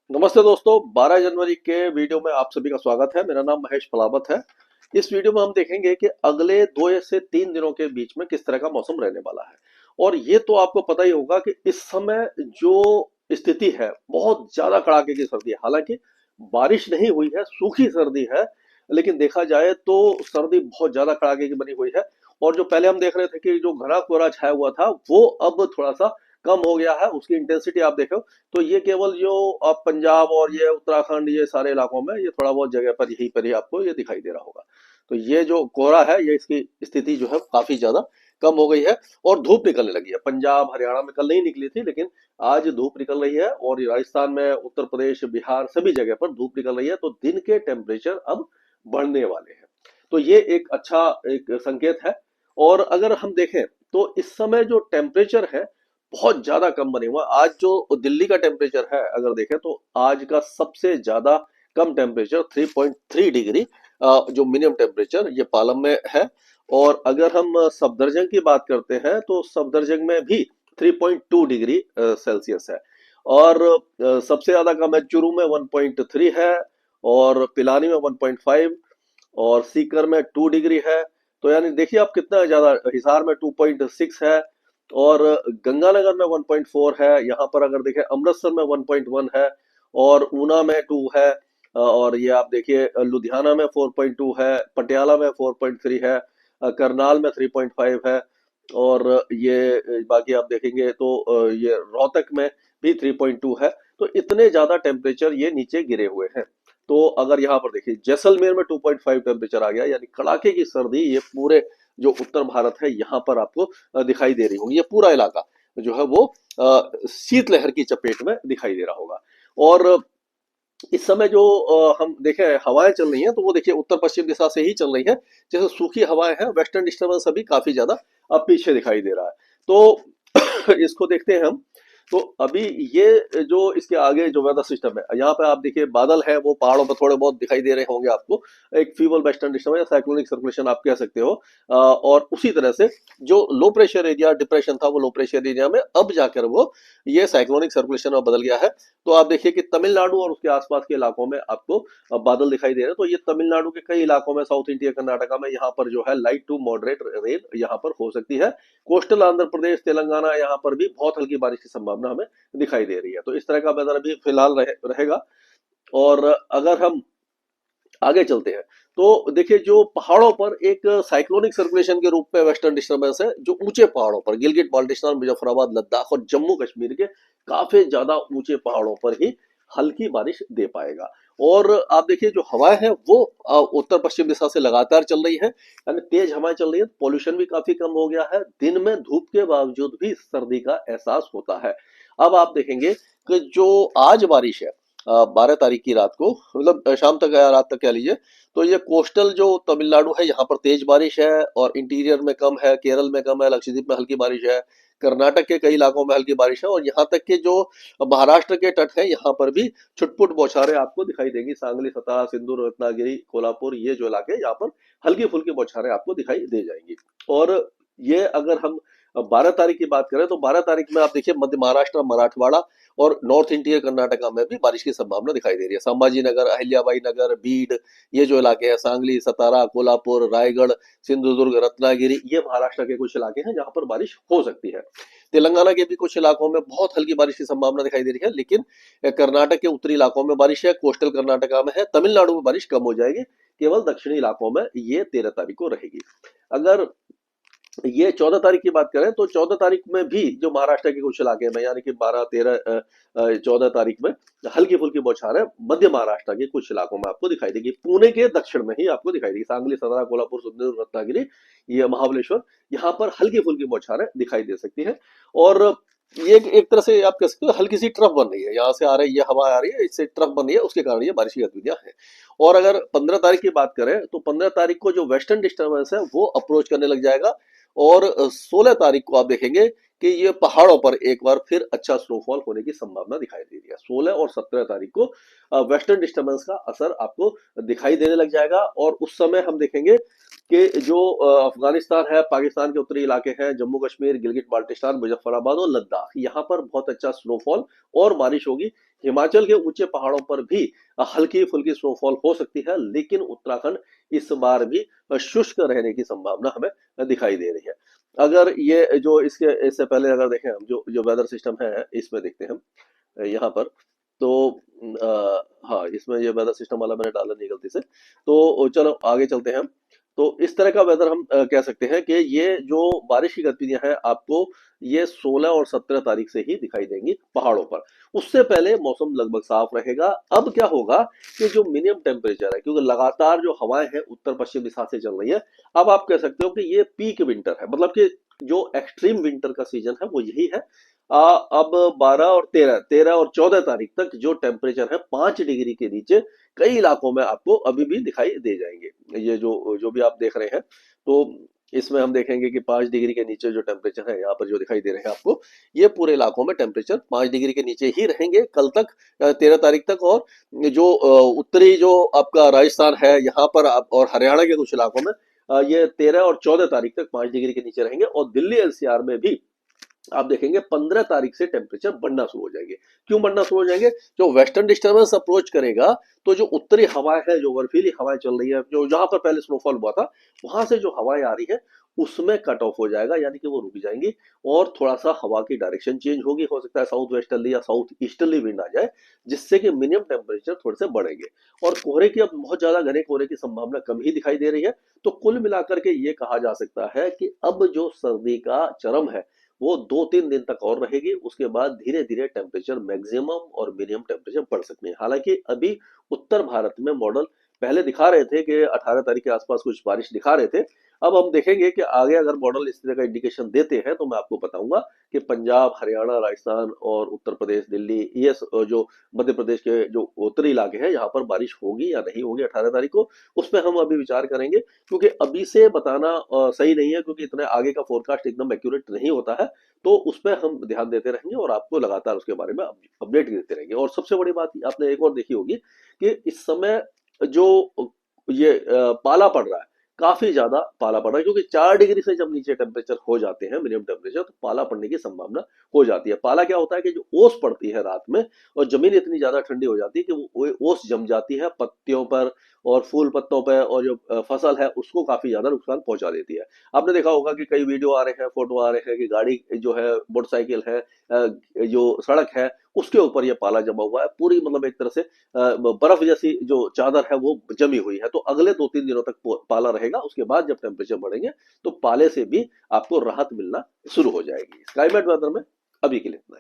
नमस्ते दोस्तों, 12 जनवरी के वीडियो में आप सभी का स्वागत है। मेरा नाम महेश फलावत है। इस वीडियो में हम देखेंगे कि अगले 2 या से 3 दिनों के बीच में किस तरह का मौसम रहने वाला है। और ये तो आपको पता ही होगा कि इस समय जो स्थिति है, बहुत ज्यादा कड़ाके की सर्दी है। हालांकि बारिश नहीं हुई है, सूखी सर्दी है, लेकिन देखा जाए तो सर्दी बहुत ज्यादा कड़ाके की बनी हुई है। और जो पहले हम देख रहे थे कि जो घना कोहरा छाया हुआ था, वो अब थोड़ा सा कम हो गया है। उसकी इंटेंसिटी आप देखो तो ये केवल जो आप पंजाब और ये उत्तराखंड, ये सारे इलाकों में, ये थोड़ा बहुत जगह पर यहीं पर ही आपको ये दिखाई दे रहा होगा। तो ये जो कोहरा है, ये इसकी स्थिति जो है काफी ज्यादा कम हो गई है। और धूप निकलने लगी है। पंजाब हरियाणा में कल नहीं निकली थी, लेकिन आज धूप निकल रही है। और ये राजस्थान में, उत्तर प्रदेश, बिहार, सभी जगह पर धूप निकल रही है। तो दिन के टेम्परेचर अब बढ़ने वाले हैं। तो ये एक अच्छा एक संकेत है। और अगर हम देखें तो इस समय जो टेम्परेचर है, बहुत ज्यादा कम बने हुआ है। आज जो दिल्ली का टेम्परेचर है, अगर देखें तो आज का सबसे ज्यादा कम टेम्परेचर 3.3 डिग्री, जो मिनिमम टेम्परेचर, ये पालम में है। और अगर हम सफदरजंग की बात करते हैं तो सफदरजंग में भी 3.2 डिग्री सेल्सियस है। और सबसे ज्यादा कम है चुरू में 1.3 है। और पिलानी में 1.5। और सीकर में 2 डिग्री है। तो यानी देखिए आप कितना ज्यादा। हिसार में 2.6 है। और गंगानगर में 1.4 है। यहाँ पर अगर देखें अमृतसर में 1.1 है। और ऊना में 2 है। और ये आप देखिए लुधियाना में 4.2 है। पटियाला में 4.3 है। करनाल में 3.5 है। और ये बाकी आप देखेंगे तो ये रोहतक में भी 3.2 है। तो इतने ज्यादा टेम्परेचर ये नीचे गिरे हुए हैं। तो अगर यहाँ पर देखिए जैसलमेर में 2.5 टेम्परेचर आ गया, यानी कड़ाके की सर्दी ये पूरे जो उत्तर भारत है यहाँ पर आपको दिखाई दे रही होगी। ये पूरा इलाका जो है वो शीतलहर की चपेट में दिखाई दे रहा होगा। और इस समय जो हम देखें हवाएं चल रही हैं, तो वो देखिए उत्तर पश्चिम दिशा से ही चल रही है। जैसे सूखी हवाएं हैं, वेस्टर्न डिस्टर्बेंस अभी काफी ज्यादा अब पीछे दिखाई दे रहा है। तो इसको देखते हैं हम। तो अभी ये जो इसके आगे जो वेदर सिस्टम है, यहाँ पे आप देखिए बादल है, वो पहाड़ों पर थोड़े बहुत दिखाई दे रहे होंगे आपको। एक फीबल वेस्टर्न डिस्टर्बेंस या साइक्लोनिक सर्कुलेशन आप कह सकते हो। और उसी तरह से जो लो प्रेशर एरिया डिप्रेशन था, वो लो प्रेशर एरिया में अब जाकर वो ये साइक्लोनिक सर्कुलेशन में बदल गया है। तो आप देखिए कि तमिलनाडु और उसके आसपास के इलाकों में आपको बादल दिखाई दे रहे हैं। तो ये तमिलनाडु के कई इलाकों में, साउथ इंडिया, कर्नाटका में, यहाँ पर जो है लाइट टू मॉडरेट रेन यहाँ पर हो सकती है। कोस्टल आंध्र प्रदेश, तेलंगाना, यहाँ पर भी बहुत हल्की बारिश की संभावना हमें दिखाई दे रही है। तो इस तरह का वेदर अभी फिलहाल रहेगा। और अगर हम आगे चलते हैं तो देखिए जो पहाड़ों पर एक साइक्लोनिक सर्कुलेशन के रूप में वेस्टर्न डिस्टर्बेंस है, जो ऊंचे पहाड़ों पर गिलगिट बाल्टिस्तान, मुजफ्फराबाद, लद्दाख और जम्मू कश्मीर के काफी ज्यादा ऊंचे पहाड़ों पर ही हल्की बारिश दे पाएगा। और आप देखिए जो हवाएं हैं वो उत्तर पश्चिम दिशा से लगातार चल रही है, यानी तेज हवाएं चल रही है। पॉल्यूशन भी काफी कम हो गया है। दिन में धूप के बावजूद भी सर्दी का एहसास होता है। अब आप देखेंगे कि जो आज बारिश है, 12 तारीख की रात को, मतलब शाम तक या रात तक कह लीजिए, तो ये कोस्टल जो तमिलनाडु है यहाँ पर तेज बारिश है। और इंटीरियर में कम है, केरल में कम है, लक्षद्वीप में हल्की बारिश है, कर्नाटक के कई इलाकों में हल्की बारिश है। और यहाँ तक के जो महाराष्ट्र के तट है, यहाँ पर भी छुटपुट बौछारें आपको दिखाई देंगी। सांगली, सतारा, सिंधु, रत्नागिरी, कोल्हापुर, ये जो इलाके, यहाँ पर हल्की फुल्की बौछारें आपको दिखाई दे जाएंगी। और ये अगर हम 12 तारीख की बात करें तो 12 तारीख में आप देखिए मध्य महाराष्ट्र, मराठवाड़ा और नॉर्थ इंटीरियर कर्नाटका में भी बारिश की संभावना दिखाई दे रही है। संभाजी नगर, अहिल्याबाई नगर, बीड, ये जो इलाके हैं, सांगली, सतारा, कोल्हापुर, रायगढ़, सिंधुदुर्ग, रत्नागिरी, ये महाराष्ट्र के कुछ इलाके हैं जहां पर बारिश हो सकती है। तेलंगाना के भी कुछ इलाकों में बहुत हल्की बारिश की संभावना दिखाई दे रही है। लेकिन कर्नाटक के उत्तरी इलाकों में बारिश है, कोस्टल कर्नाटका में है। तमिलनाडु में बारिश कम हो जाएगी। केवल दक्षिणी इलाकों में ये 13 तारीख को रहेगी। अगर ये 14 तारीख की बात करें तो 14 तारीख में भी जो महाराष्ट्र के कुछ इलाके में, यानी कि 12, 13, 14 तारीख में हल्की फुल्की बौछारें मध्य महाराष्ट्र के कुछ इलाकों में आपको दिखाई देगी। पुणे के दक्षिण में ही आपको दिखाई देगी। सांगली, सतारा, कोल्हापुर, सिंधुदुर्ग, रत्नागिरी, ये महाबलेश्वर, यहाँ पर हल्की फुल्की बौछारें दिखाई दे सकती है। और ये एक तरह से आप कह सकते हो हल्की सी ट्रफ बन रही है, यहाँ से आ रही है, ये हवा आ रही है, इससे ट्रफ बन रही है, उसके कारण ये बारिश की गतिविधियां हैं। और अगर 15 तारीख की बात करें तो 15 तारीख को जो वेस्टर्न डिस्टर्बेंस है वो अप्रोच करने लग जाएगा। और 16 तारीख को आप देखेंगे कि ये पहाड़ों पर एक बार फिर अच्छा स्नोफॉल होने की संभावना दिखाई दे रही है। 16 और 17 तारीख को वेस्टर्न डिस्टर्बेंस का असर आपको दिखाई देने लग जाएगा और उस समय हम देखेंगे कि जो अफगानिस्तान है, पाकिस्तान के उत्तरी इलाके हैं, जम्मू कश्मीर, गिलगित बाल्टिस्तान, मुजफ्फराबाद और लद्दाख, यहाँ पर बहुत अच्छा स्नोफॉल और बारिश होगी। हिमाचल के ऊंचे पहाड़ों पर भी हल्की फुल्की स्नोफॉल हो सकती है, लेकिन उत्तराखंड इस बार भी शुष्क रहने की संभावना हमें दिखाई दे रही है। अगर ये जो इससे पहले अगर देखें हम जो जो वेदर सिस्टम है इसमें देखते हैं हम यहाँ पर तो हाँ, इसमें ये वेदर सिस्टम वाला मैंने डाला नहीं गलती से, तो चलो आगे चलते हैं हम। तो इस तरह का वेदर हम कह सकते हैं कि ये जो बारिश की गतिविधियां हैं आपको ये 16 और 17 तारीख से ही दिखाई देंगी पहाड़ों पर। उससे पहले मौसम लगभग साफ रहेगा। अब क्या होगा कि जो मिनिमम टेम्परेचर है, क्योंकि लगातार जो हवाएं हैं उत्तर पश्चिम दिशा से चल रही है, अब आप कह सकते हो कि ये पीक विंटर है, मतलब कि जो एक्सट्रीम विंटर का सीजन है वो यही है। अब 12 और 13 और 14 तारीख तक जो टेम्परेचर है 5 डिग्री के नीचे कई इलाकों में आपको अभी भी दिखाई दे जाएंगे। ये जो जो भी आप देख रहे हैं, तो इसमें हम देखेंगे कि 5 डिग्री के नीचे जो टेम्परेचर है यहाँ पर जो दिखाई दे रहे हैं आपको, ये पूरे इलाकों में टेम्परेचर 5 डिग्री के नीचे ही रहेंगे कल तक, 13 तारीख तक। और जो उत्तरी जो आपका राजस्थान है यहाँ पर और हरियाणा के कुछ इलाकों में ये 13 और 14 तारीख तक 5 डिग्री के नीचे रहेंगे। और दिल्ली एनसीआर में भी आप देखेंगे 15 तारीख से टेम्परेचर बढ़ना शुरू हो जाएंगे। क्यों बढ़ना शुरू हो जाएंगे? जो वेस्टर्न डिस्टर्बेंस अप्रोच करेगा तो जो उत्तरी हवाएं है, जो बर्फीली हवाएं चल रही है, जो जहां पर पहले स्नोफॉल हुआ था वहां से जो हवाएं आ रही है उसमें कट ऑफ हो जाएगा, यानी कि वो रुक जाएंगी और थोड़ा सा हवा की डायरेक्शन चेंज होगी। हो सकता है साउथ वेस्टर्ली या साउथ ईस्टर्ली विंड आ जाए, जिससे कि मिनिमम टेम्परेचर थोड़े से बढ़ेंगे। और कोहरे की अब बहुत ज्यादा घने कोहरे की संभावना कम ही दिखाई दे रही है। तो कुल मिलाकर के ये कहा जा सकता है कि अब जो सर्दी का चरम है वो 2-3 दिन तक और रहेगी। उसके बाद धीरे धीरे टेम्परेचर मैक्सिमम और मिनिमम टेम्परेचर बढ़ सकते हैं। हालांकि अभी उत्तर भारत में मॉडल पहले दिखा रहे थे कि 18 तारीख के आसपास कुछ बारिश दिखा रहे थे। अब हम देखेंगे कि आगे अगर मॉडल इस तरह का इंडिकेशन देते हैं तो मैं आपको बताऊंगा कि पंजाब, हरियाणा, राजस्थान और उत्तर प्रदेश, दिल्ली, ये जो मध्य प्रदेश के जो उत्तरी इलाके हैं यहाँ पर बारिश होगी या नहीं होगी 18 तारीख को, उस पर हम अभी विचार करेंगे। क्योंकि अभी से बताना सही नहीं है, क्योंकि इतने आगे का फोरकास्ट एकदम एक्यूरेट नहीं होता है। तो उस पर हम ध्यान देते रहेंगे और आपको लगातार उसके बारे में अपडेट देते रहेंगे। और सबसे बड़ी बात आपने एक और देखी होगी कि इस समय जो ये पाला पड़ रहा है, काफी ज्यादा पाला पड़ रहा है, क्योंकि 4 डिग्री से जब नीचे टेम्परेचर हो जाते हैं मिनिमम टेम्परेचर, तो पाला पड़ने की संभावना हो जाती है। पाला क्या होता है कि जो ओस पड़ती है रात में और जमीन इतनी ज्यादा ठंडी हो जाती है कि वो ओस जम जाती है पत्तियों पर और फूल पत्तों पर, और जो फसल है उसको काफी ज्यादा नुकसान पहुंचा देती है। आपने देखा होगा कि कई वीडियो आ रहे हैं, फोटो आ रहे हैं कि गाड़ी जो है, मोटरसाइकिल है, जो सड़क है उसके ऊपर ये पाला जमा हुआ है, पूरी मतलब एक तरह से बर्फ जैसी जो चादर है वो जमी हुई है। तो अगले 2-3 दिनों तक पाला रहेगा। उसके बाद जब टेम्परेचर बढ़ेंगे तो पाले से भी आपको राहत मिलना शुरू हो जाएगी। क्लाइमेट वेदर में अभी के लिए इतना ही।